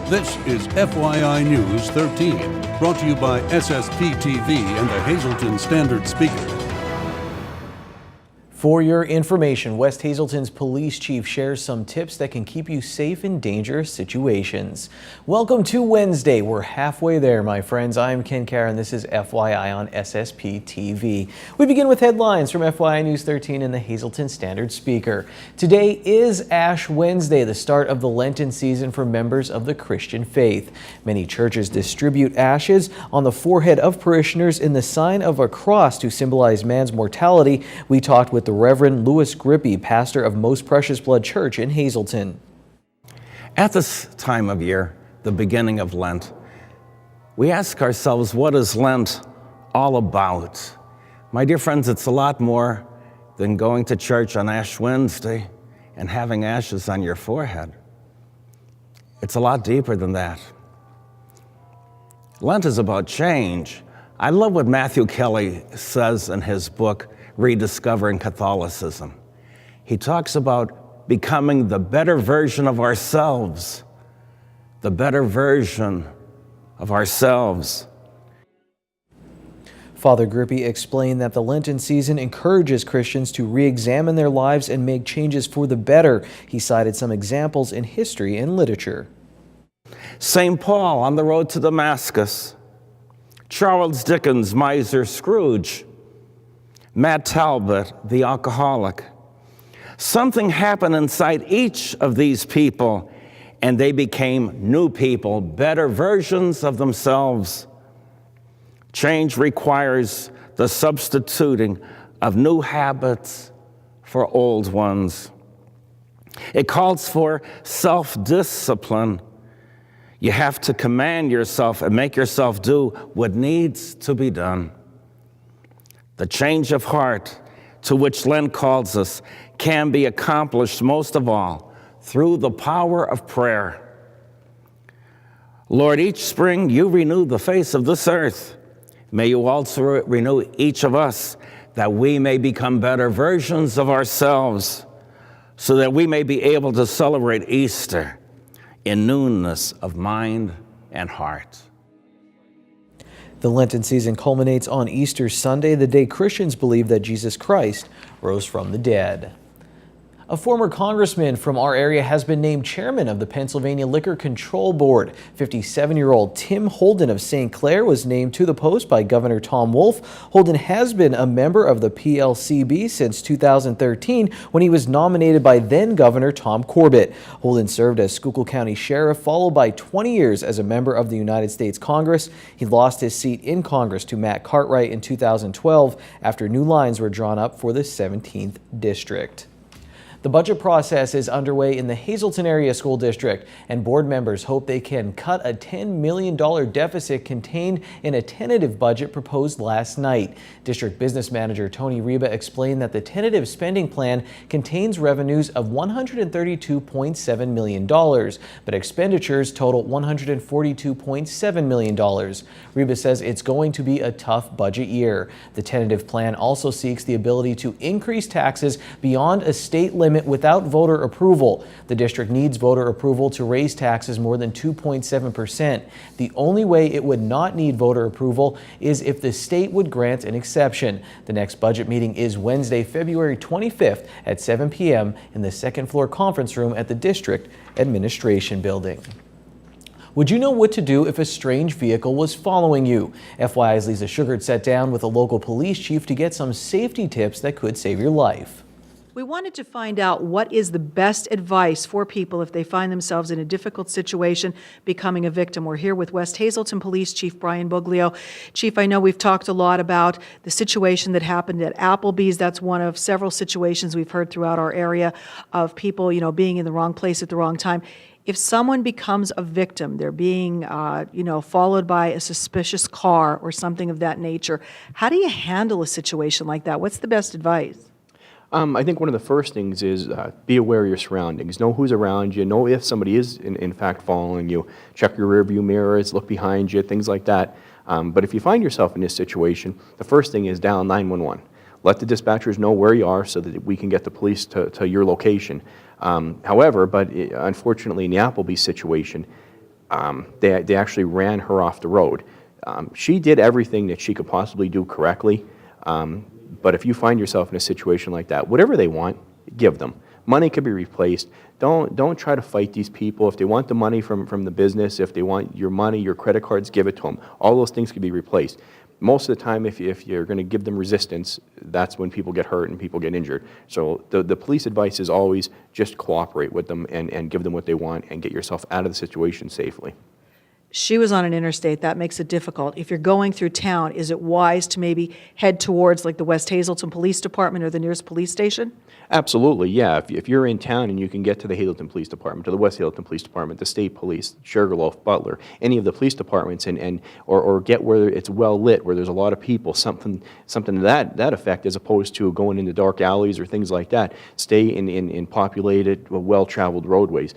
This is FYI News 13, brought to you by SSPTV and the Hazleton Standard Speaker. For your information, West Hazleton's police chief shares some tips that can keep you safe in dangerous situations. Welcome to Wednesday. We're halfway there, my friends. I'm Ken Carr, and this is FYI on SSPTV. We begin with headlines from FYI News 13 and the Hazleton Standard Speaker. Today is Ash Wednesday, the start of the Lenten season for members of the Christian faith. Many churches distribute ashes on the forehead of parishioners in the sign of a cross to symbolize man's mortality. We talked with the Reverend Louis Grippy, pastor of Most Precious Blood Church in Hazleton. At this time of year, the beginning of Lent, we ask ourselves, what is Lent all about? My dear friends, it's a lot more than going to church on Ash Wednesday and having ashes on your forehead. It's a lot deeper than that. Lent is about change. I love what Matthew Kelly says in his book, Rediscovering Catholicism. He talks about becoming the better version of ourselves, the better version of ourselves. Father Grippy explained that the Lenten season encourages Christians to re-examine their lives and make changes for the better. He cited some examples in history and literature. St. Paul on the road to Damascus, Charles Dickens' miser Scrooge, Matt Talbot, the alcoholic. Something happened inside each of these people, and they became new people, better versions of themselves. Change requires the substituting of new habits for old ones. It calls for self-discipline. You have to command yourself and make yourself do what needs to be done. The change of heart to which Lent calls us can be accomplished most of all through the power of prayer. Lord, each spring you renew the face of this earth. May you also renew each of us that we may become better versions of ourselves so that we may be able to celebrate Easter in newness of mind and heart. The Lenten season culminates on Easter Sunday, the day Christians believe that Jesus Christ rose from the dead. A former congressman from our area has been named chairman of the Pennsylvania Liquor Control Board. 57-year-old Tim Holden of St. Clair was named to the post by Governor Tom Wolf. Holden has been a member of the PLCB since 2013 when he was nominated by then-Governor Tom Corbett. Holden served as Schuylkill County Sheriff, followed by 20 years as a member of the United States Congress. He lost his seat in Congress to Matt Cartwright in 2012 after new lines were drawn up for the 17th District. The budget process is underway in the Hazleton Area School District, and board members hope they can cut a $10 million deficit contained in a tentative budget proposed last night. District Business Manager Tony Reba explained that the tentative spending plan contains revenues of $132.7 million, but expenditures total $142.7 million. Reba says it's going to be a tough budget year. The tentative plan also seeks the ability to increase taxes beyond a state limit without voter approval. The district needs voter approval to raise taxes more than 2.7%. The only way it would not need voter approval is if the state would grant an exception. The next budget meeting is Wednesday, February 25th at 7 p.m. in the second floor conference room at the District Administration Building. Would you know what to do if a strange vehicle was following you? FYI's Lisa Sugart sat down with a local police chief to get some safety tips that could save your life. We wanted to find out what is the best advice for people if they find themselves in a difficult situation becoming a victim. We're here with West Hazleton Police Chief Brian Buglio. Chief, I know we've talked a lot about the situation that happened at Applebee's. That's one of several situations we've heard throughout our area of people, being in the wrong place at the wrong time. If someone becomes a victim, they're being, followed by a suspicious car or something of that nature, how do you handle a situation like that? What's the best advice? I think one of the first things is be aware of your surroundings. Know who's around you. Know if somebody is, in fact, following you. Check your rearview mirrors, look behind you, things like that. But if you find yourself in this situation, the first thing is dial 911. Let the dispatchers know where you are so that we can get the police to your location. However, unfortunately in the Applebee's situation, They actually ran her off the road. She did everything that she could possibly do correctly, but if you find yourself in a situation like that, whatever they want, give them. Money could be replaced. Don't try to fight these people. If they want the money from the business, if they want your money, your credit cards, give it to them. All those things can be replaced. Most of the time, if you're going to give them resistance, that's when people get hurt and people get injured. So the police advice is always just cooperate with them and give them what they want and get yourself out of the situation safely. She was on an interstate. That makes it difficult. If you're going through town, is it wise to maybe head towards like the West Hazelton Police Department or the nearest police station? Absolutely, yeah. If you're in town and you can get to the Hazelton Police Department, to the West Hazelton Police Department, the State Police, Sugarloaf, Butler, any of the police departments, or get where it's well lit, where there's a lot of people, something to that effect, as opposed to going into dark alleys or things like that. Stay in populated, well-traveled roadways.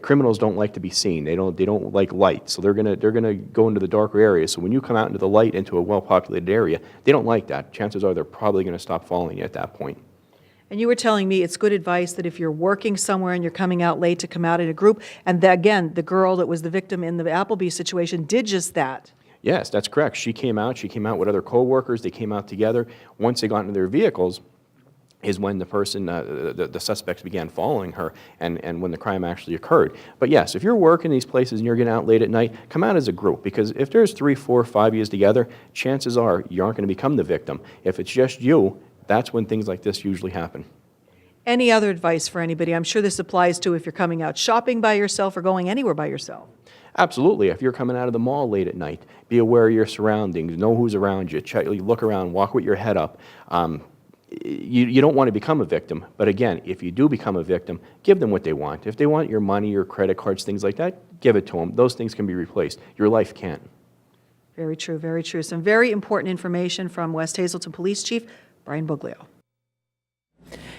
Criminals don't like to be seen. They don't like light, so they're gonna go into the darker areas. So when you come out into the light, into a well-populated area, they don't like that. Chances are they're probably going to stop following you at that point. And you were telling me it's good advice that if you're working somewhere and you're coming out late, to come out in a group. And again, the girl that was the victim in the Applebee's situation did just that. Yes, that's correct. She came out with other co-workers. They came out together. Once they got into their vehicles is when the person, the suspects began following her and when the crime actually occurred. But yes, if you're working these places and you're getting out late at night, come out as a group, because if there's 3, 4, 5 years together, chances are you aren't going to become the victim. If it's just you, that's when things like this usually happen. Any other advice for anybody? I'm sure this applies to if you're coming out shopping by yourself or going anywhere by yourself. Absolutely. If you're coming out of the mall late at night, be aware of your surroundings, know who's around you, look around, walk with your head up. You don't want to become a victim, but again, if you do become a victim, give them what they want. If they want your money, your credit cards, things like that, give it to them. Those things can be replaced. Your life can't. Very true, very true. Some very important information from West Hazelton Police Chief Brian Buglio.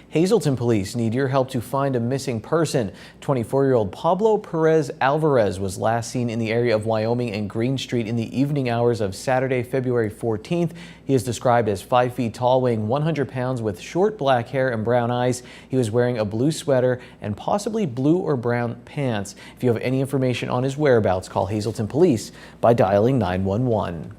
Hazelton police need your help to find a missing person. 24-year-old Pablo Perez Alvarez was last seen in the area of Wyoming and Green Street in the evening hours of Saturday, February 14th. He is described as 5 feet tall, weighing 100 pounds, with short black hair and brown eyes. He was wearing a blue sweater and possibly blue or brown pants. If you have any information on his whereabouts, call Hazelton Police by dialing 911.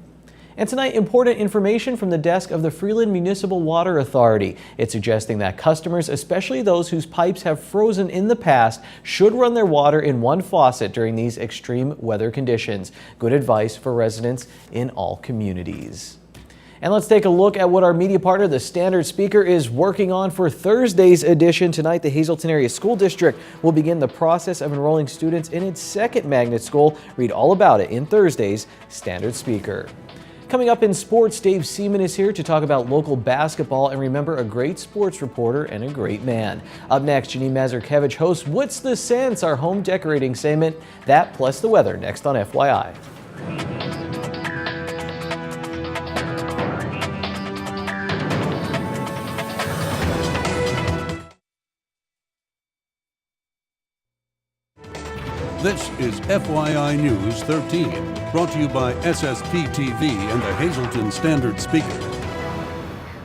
And tonight, important information from the desk of the Freeland Municipal Water Authority. It's suggesting that customers, especially those whose pipes have frozen in the past, should run their water in one faucet during these extreme weather conditions. Good advice for residents in all communities. And let's take a look at what our media partner, the Standard Speaker, is working on for Thursday's edition. Tonight, the Hazelton Area School District will begin the process of enrolling students in its second magnet school. Read all about it in Thursday's Standard Speaker. Coming up in sports, Dave Seaman is here to talk about local basketball, and remember, a great sports reporter and a great man. Up next, Janine Mazurkevich hosts What's the Sense?, our home decorating segment. That plus the weather next on FYI. This is FYI News 13, brought to you by SSPTV and the Hazelton Standard Speaker.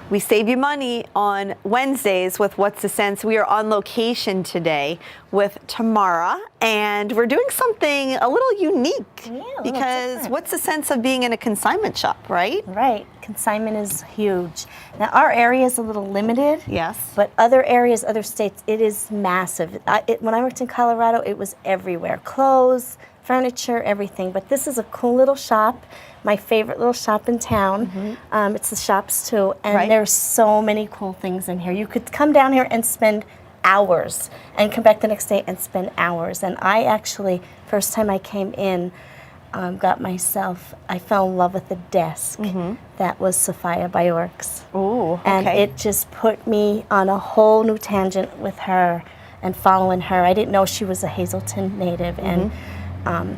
We save you money on Wednesdays with What's the Sense. We are on location today with Tamara, and we're doing something a little unique. Because what's the sense of being in a consignment shop, right? Right. Consignment is huge. Now, our area is a little limited. Yes. But other areas, other states, it is massive. When I worked in Colorado, it was everywhere. Clothes, furniture, everything. But this is a cool little shop. My favorite little shop in town. It's the shops too, and there's so many cool things in here. You could come down here and spend hours and come back the next day and spend hours. And I actually, first time I came in, I fell in love with the desk. That was Sophia Bjork's. Ooh, okay. And it just put me on a whole new tangent with her and following her. I didn't know she was a Hazelton native, and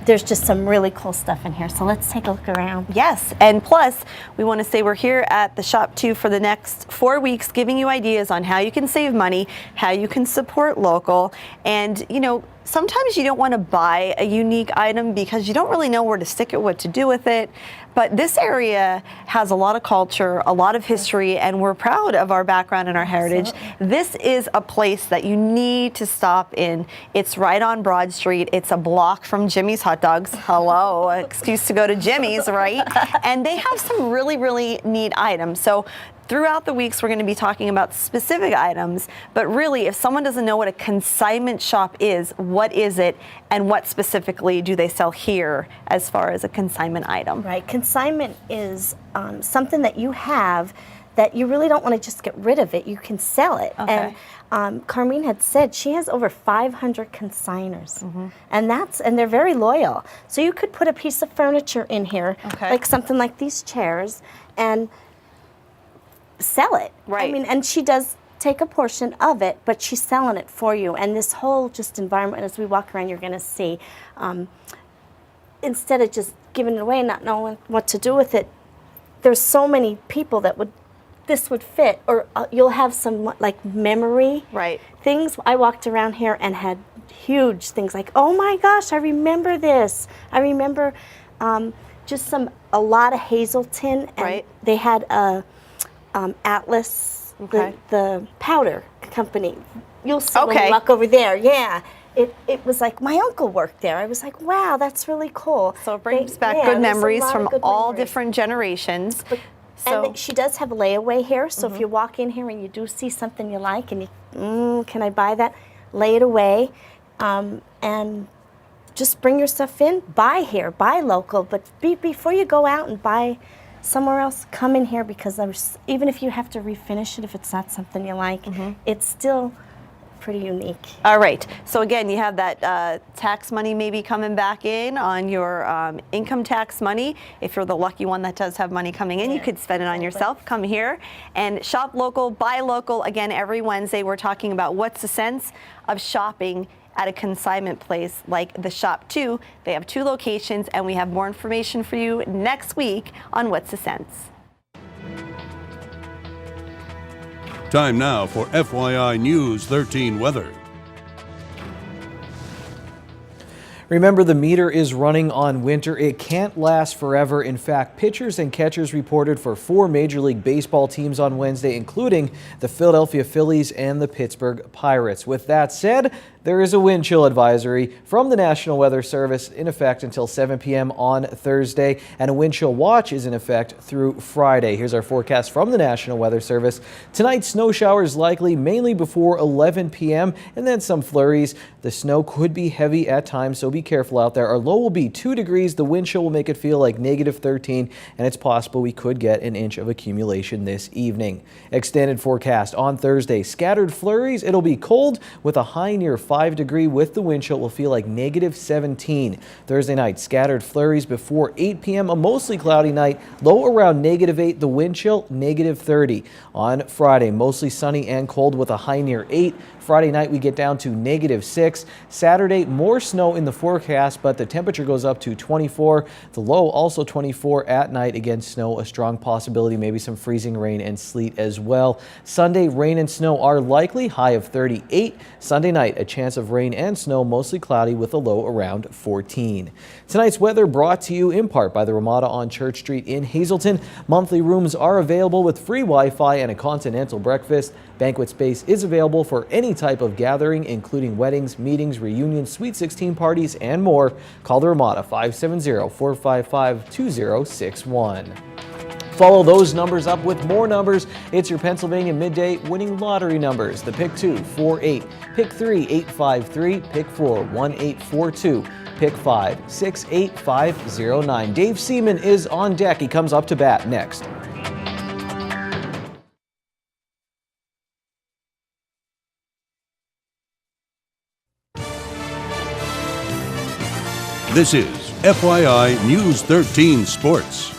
there's just some really cool stuff in here. So let's take a look around. Yes, and plus, we want to say we're here at the shop too for the next 4 weeks, giving you ideas on how you can save money, how you can support local, and you know, sometimes you don't want to buy a unique item because you don't really know where to stick it, what to do with it. But this area has a lot of culture, a lot of history, and we're proud of our background and our heritage. Absolutely. This is a place that you need to stop in. It's right on Broad Street. It's a block from Jimmy's Hot Dogs. Hello, excuse to go to Jimmy's, right? And they have some really, really neat items. So throughout the weeks, we're going to be talking about specific items, but really, if someone doesn't know what a consignment shop is, what is it, and what specifically do they sell here as far as a consignment item? Right. Consignment is something that you have that you really don't want to just get rid of it. You can sell it. Okay. And Carmine had said she has over 500 consigners, and they're very loyal. So you could put a piece of furniture in here, like something like these chairs, and sell it. Right. I mean, and she does take a portion of it, but she's selling it for you. And this whole just environment, as we walk around, you're going to see, instead of just giving it away and not knowing what to do with it, there's so many people that this would fit, or you'll have some like memory things. I walked around here and had huge things like, oh my gosh, I remember this. I remember just a lot of Hazelton, and they had a Atlas, the powder company. You'll see when you walk over there. Yeah. It was like my uncle worked there. I was like, wow, that's really cool. So it brings back good memories from all different generations. And she does have layaway here, so if you walk in here and you do see something you like and you, can I buy that? Lay it away, and just bring your stuff in. Buy here, buy local, but before you go out and buy somewhere else, come in here, because even if you have to refinish it, if it's not something you like, it's still pretty unique. All right. So again, you have that tax money maybe coming back in on your income tax money. If you're the lucky one that does have money coming in, you could spend it on yourself. Come here and shop local, buy local. Again, every Wednesday we're talking about what's the sense of shopping at a consignment place like the Shop 2. They have 2 locations, and we have more information for you next week on What's the Sense. Time now for FYI News 13 weather. Remember, the meter is running on winter. It can't last forever. In fact, pitchers and catchers reported for 4 Major League Baseball teams on Wednesday, including the Philadelphia Phillies and the Pittsburgh Pirates. With that said, there is a wind chill advisory from the National Weather Service in effect until 7 p.m. on Thursday, and a wind chill watch is in effect through Friday. Here's our forecast from the National Weather Service. Tonight, snow showers likely mainly before 11 p.m. and then some flurries. The snow could be heavy at times, so be careful out there. Our low will be 2 degrees. The wind chill will make it feel like -13, and it's possible we could get an inch of accumulation this evening. Extended forecast on Thursday. Scattered flurries. It'll be cold with a high near 5 degrees. With the wind chill, it will feel like -17. Thursday night, scattered flurries before 8 p.m. A mostly cloudy night. Low around -8. The wind chill -30. On Friday, mostly sunny and cold with a high near 8. Friday night, we get down to -6. Saturday, more snow in the forecast, but the temperature goes up to 24. The low also 24 at night. Again, snow, a strong possibility, maybe some freezing rain and sleet as well. Sunday, rain and snow are likely, high of 38. Sunday night, a chance of rain and snow, mostly cloudy with a low around 14. Tonight's weather brought to you in part by the Ramada on Church Street in Hazelton. Monthly rooms are available with free Wi-Fi and a continental breakfast. Banquet space is available for any type of gathering, including weddings, meetings, reunions, Sweet 16 parties, and more. Call the Ramada 570-455-2061. Follow those numbers up with more numbers. It's your Pennsylvania Midday winning lottery numbers. The Pick 2, 48, Pick 3, 853, Pick 4, 1842, Pick 5, 68509. Dave Seaman is on deck. He comes up to bat next. This is FYI News 13 Sports.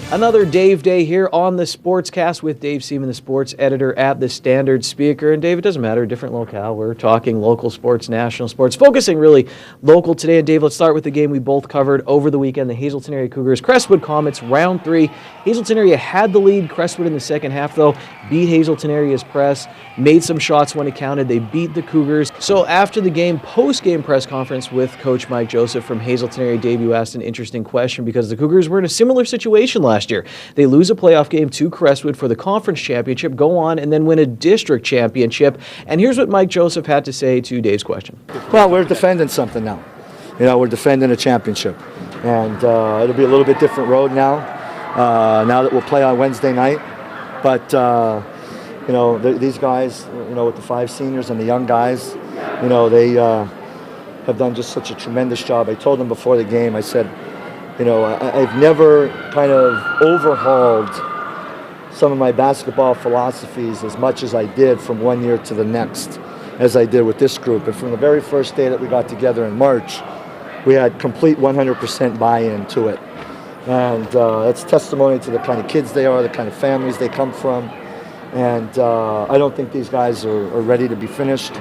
Another Dave Day here on the Sportscast with Dave Seaman, the sports editor at the Standard Speaker. And Dave, it doesn't matter, different locale. We're talking local sports, national sports, focusing really local today. And Dave, let's start with the game we both covered over the weekend, the Hazelton Area Cougars, Crestwood Comets, round 3. Hazelton Area had the lead. Crestwood in the second half, though, beat Hazelton Area's press, made some shots when it counted. They beat the Cougars. So after the game, post-game press conference with Coach Mike Joseph from Hazelton Area, Dave, you asked an interesting question because the Cougars were in a similar situation last year. They lose a playoff game to Crestwood for the conference championship, go on and then win a district championship. And here's what Mike Joseph had to say to Dave's question. Well, we're defending something now. We're defending a championship. And it'll be a little bit different road now that we'll play on Wednesday night. But, these guys, with the 5 seniors and the young guys, they have done just such a tremendous job. I told them before the game, I said, I've never kind of overhauled some of my basketball philosophies as much as I did from one year to the next, as I did with this group. And from the very first day that we got together in March, we had complete 100% buy-in to it. And that's testimony to the kind of kids they are, the kind of families they come from. And I don't think these guys are ready to be finished.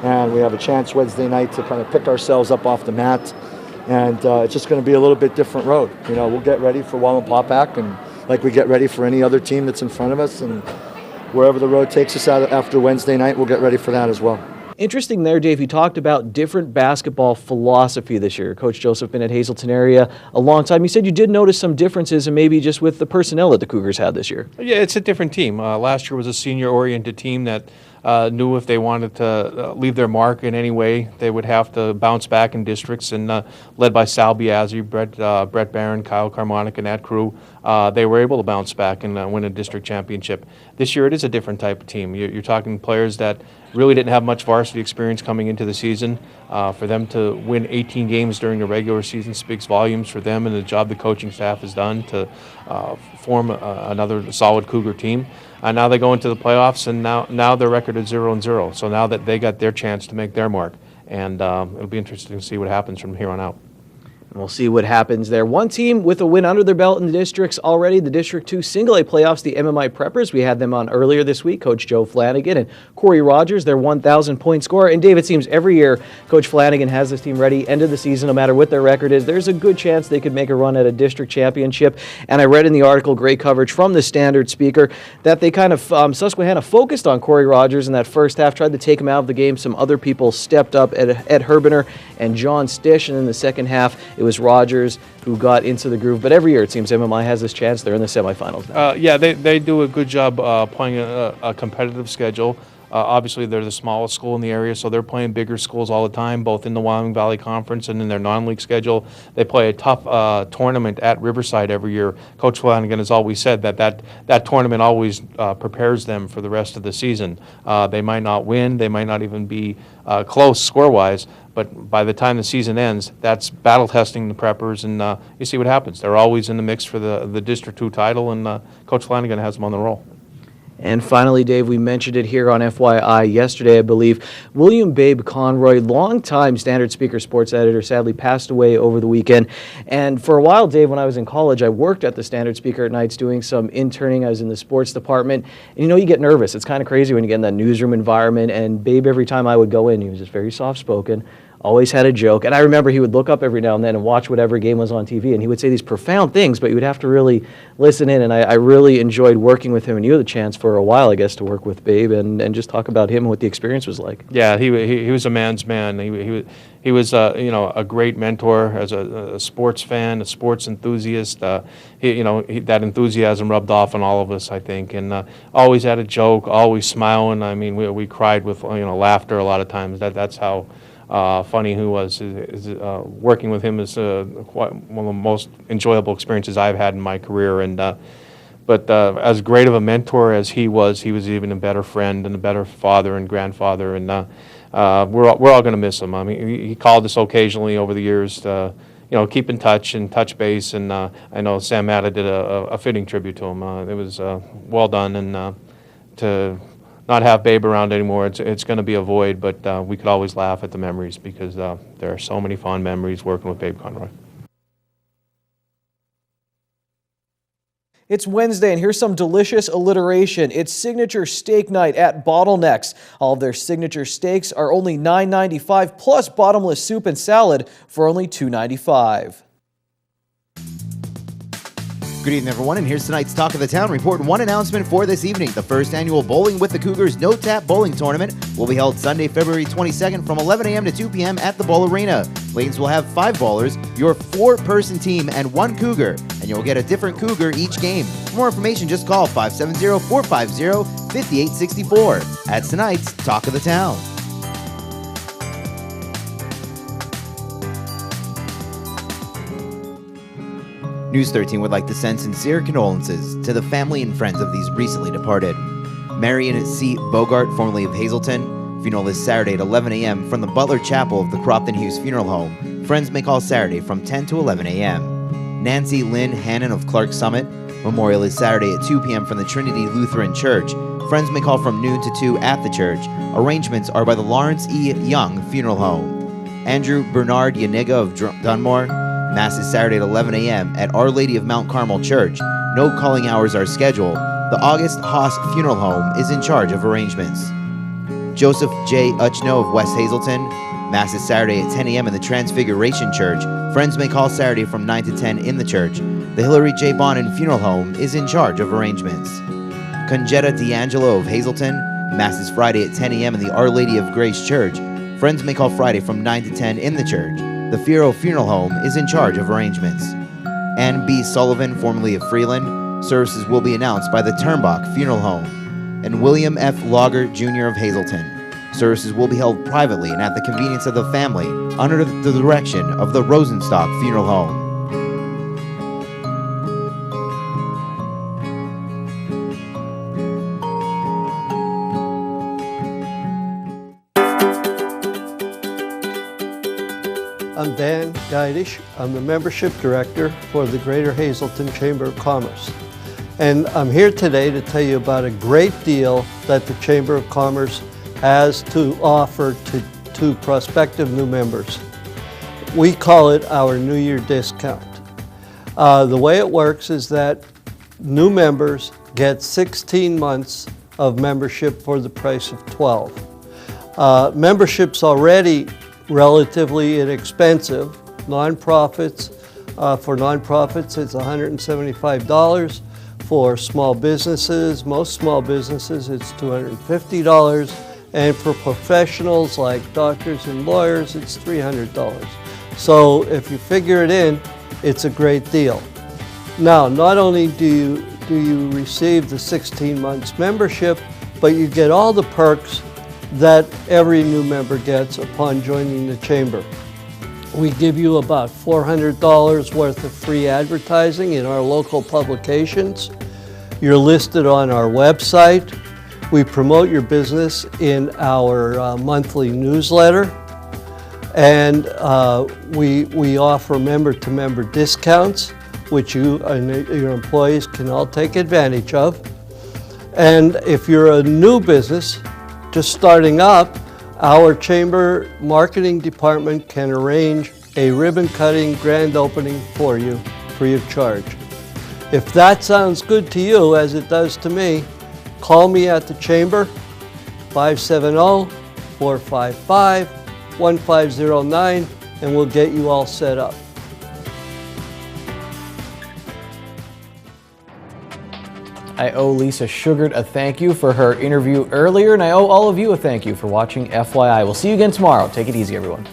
And we have a chance Wednesday night to kind of pick ourselves up off the mat. And it's just going to be a little bit different road. We'll get ready for Wallenpaupack, and like we get ready for any other team that's in front of us. And wherever the road takes us out after Wednesday night, we'll get ready for that as well. Interesting there, Dave. You talked about different basketball philosophy this year. Coach Joseph been at Hazelton Area a long time. You said you did notice some differences, and maybe just with the personnel that the Cougars had this year. Yeah, it's a different team. Last year was a senior-oriented team that knew if they wanted to leave their mark in any way, they would have to bounce back in districts. And led by Sal Biazzi, Brett Barron, Kyle Carmonic, and that crew, they were able to bounce back and win a district championship. This year, it is a different type of team. You're talking players that really didn't have much varsity experience coming into the season. For them to win 18 games during the regular season speaks volumes for them and the job the coaching staff has done to form another solid Cougar team. Now they go into the playoffs, and now their record is 0-0. So now that they got their chance to make their mark, and it'll be interesting to see what happens from here on out. We'll see what happens there. One team with a win under their belt in the districts already, the District 2 Single-A playoffs, the MMI Preppers. We had them on earlier this week, Coach Joe Flanagan and Corey Rogers, their 1,000-point scorer. And Dave, it seems every year Coach Flanagan has this team ready, end of the season, no matter what their record is. There's a good chance they could make a run at a district championship. And I read in the article, great coverage from the Standard Speaker, that they kind of, Susquehanna focused on Corey Rogers in that first half, tried to take him out of the game. Some other people stepped up, Ed Herbener and John Stish. And in the second half, it was Rogers who got into the groove. But every year it seems MMI has this chance. They're in the semifinals now. Yeah, they do a good job playing a competitive schedule. Obviously, they're the smallest school in the area, so they're playing bigger schools all the time, both in the Wyoming Valley Conference and in their non-league schedule. They play a tough tournament at Riverside every year. Coach Flanagan has always said that tournament always prepares them for the rest of the season. They might not win, they might not even be close score-wise, but by the time the season ends, that's battle testing the Preppers, and you see what happens. They're always in the mix for the District 2 title, and Coach Flanagan has them on the roll. And finally, Dave, we mentioned it here on FYI yesterday, I believe. William Babe Conroy, longtime Standard Speaker sports editor, sadly passed away over the weekend. And for a while, Dave, when I was in college, I worked at the Standard Speaker at nights doing some interning. I was in the sports department. And you get nervous. It's kind of crazy when you get in that newsroom environment. And Babe, every time I would go in, he was just very soft-spoken. Always had a joke. And I remember he would look up every now and then and watch whatever game was on TV, and he would say these profound things, but you would have to really listen in. And I really enjoyed working with him, and you had the chance for a while, I guess, to work with Babe and just talk about him and what the experience was like. Yeah, he was a man's man. He was a great mentor as a sports fan, a sports enthusiast. That enthusiasm rubbed off on all of us, I think, and always had a joke, always smiling. I mean, we cried with laughter a lot of times. That's how funny he was. Working with him is one of the most enjoyable experiences I've had in my career. And but as great of a mentor as he was even a better friend and a better father and grandfather. And we're all going to miss him. I mean, he called us occasionally over the years to keep in touch and touch base. And I know Sam Matta did a fitting tribute to him. It was well done, and to not have Babe around anymore, it's going to be a void, but we could always laugh at the memories because there are so many fond memories working with Babe Conroy. It's Wednesday, and here's some delicious alliteration. It's signature steak night at Bottlenecks. All of their signature steaks are only $9.95 plus bottomless soup and salad for only $2.95. Good evening, everyone, and here's tonight's Talk of the Town report. One announcement for this evening. The first annual Bowling with the Cougars No Tap Bowling Tournament will be held Sunday, February 22nd from 11 a.m. to 2 p.m. at the Bowl Arena. Lanes will have 5 bowlers, your 4-person team, and 1 Cougar, and you'll get a different Cougar each game. For more information, just call 570-450-5864. That's tonight's Talk of the Town. News 13 would like to send sincere condolences to the family and friends of these recently departed. Marion C. Bogart, formerly of Hazelton. Funeral is Saturday at 11 a.m. from the Butler Chapel of the Crofton Hughes Funeral Home. Friends may call Saturday from 10 to 11 a.m. Nancy Lynn Hannon of Clark Summit. Memorial is Saturday at 2 p.m. from the Trinity Lutheran Church. Friends may call from noon to 2 at the church. Arrangements are by the Lawrence E. Young Funeral Home. Andrew Bernard Yaniga of Dunmore. Mass is Saturday at 11 a.m. at Our Lady of Mount Carmel Church. No calling hours are scheduled. The August Haas Funeral Home is in charge of arrangements. Joseph J. Uchno of West Hazelton. Mass is Saturday at 10 a.m. in the Transfiguration Church. Friends may call Saturday from 9 to 10 in the church. The Hillary J. Bonin Funeral Home is in charge of arrangements. Conjetta D'Angelo of Hazelton. Mass is Friday at 10 a.m. in the Our Lady of Grace Church. Friends may call Friday from 9 to 10 in the church. The Fierro Funeral Home is in charge of arrangements. Ann B. Sullivan, formerly of Freeland. Services will be announced by the Turnbach Funeral Home. And William F. Lager, Jr. of Hazelton. Services will be held privately and at the convenience of the family under the direction of the Rosenstock Funeral Home. I'm Dan Geidish. I'm the Membership Director for the Greater Hazelton Chamber of Commerce. And I'm here today to tell you about a great deal that the Chamber of Commerce has to offer to prospective new members. We call it our New Year discount. The way it works is that new members get 16 months of membership for the price of 12. Membership's already relatively inexpensive. Nonprofits, for nonprofits, it's $175. For small businesses, most small businesses, it's $250. And for professionals like doctors and lawyers, it's $300. So if you figure it in, it's a great deal. Now, not only do you receive the 16 months membership, but you get all the perks that every new member gets upon joining the chamber. We give you about $400 worth of free advertising in our local publications. You're listed on our website. We promote your business in our monthly newsletter. And we offer member-to-member discounts, which you and your employees can all take advantage of. And if you're a new business, just starting up, our chamber marketing department can arrange a ribbon cutting grand opening for you free of charge. If that sounds good to you, as it does to me, call me at the chamber, 570-455-1509, and we'll get you all set up. I owe Lisa Sugart a thank you for her interview earlier, and I owe all of you a thank you for watching FYI. We'll see you again tomorrow. Take it easy, everyone.